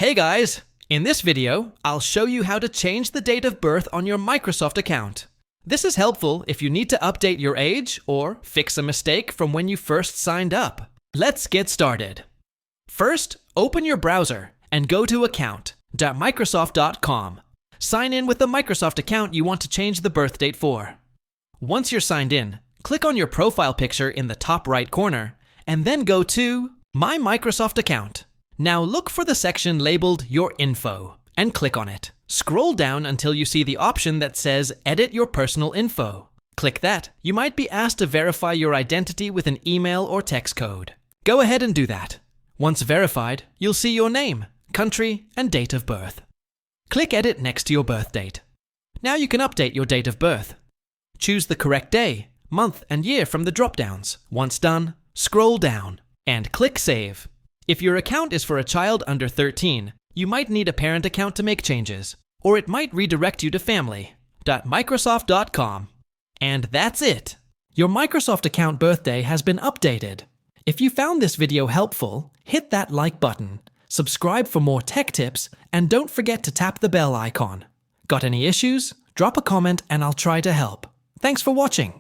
Hey guys! In this video, I'll show you how to change the date of birth on your Microsoft account. This is helpful if you need to update your age or fix a mistake from when you first signed up. Let's get started. First, open your browser and go to account.microsoft.com. Sign in with the Microsoft account you want to change the birth date for. Once you're signed in, click on your profile picture in the top right corner and then go to My Microsoft Account. Now look for the section labeled Your Info and click on it. Scroll down until you see the option that says Edit Your Personal Info. Click that. You might be asked to verify your identity with an email or text code. Go ahead and do that. Once verified, you'll see your name, country, and date of birth. Click Edit next to your birth date. Now you can update your date of birth. Choose the correct day, month, and year from the drop-downs. Once done, scroll down and click Save. If your account is for a child under 13, you might need a parent account to make changes, or it might redirect you to family.microsoft.com. And that's it! Your Microsoft account birthday has been updated. If you found this video helpful, hit that like button, subscribe for more tech tips, and don't forget to tap the bell icon. Got any issues? Drop a comment and I'll try to help. Thanks for watching.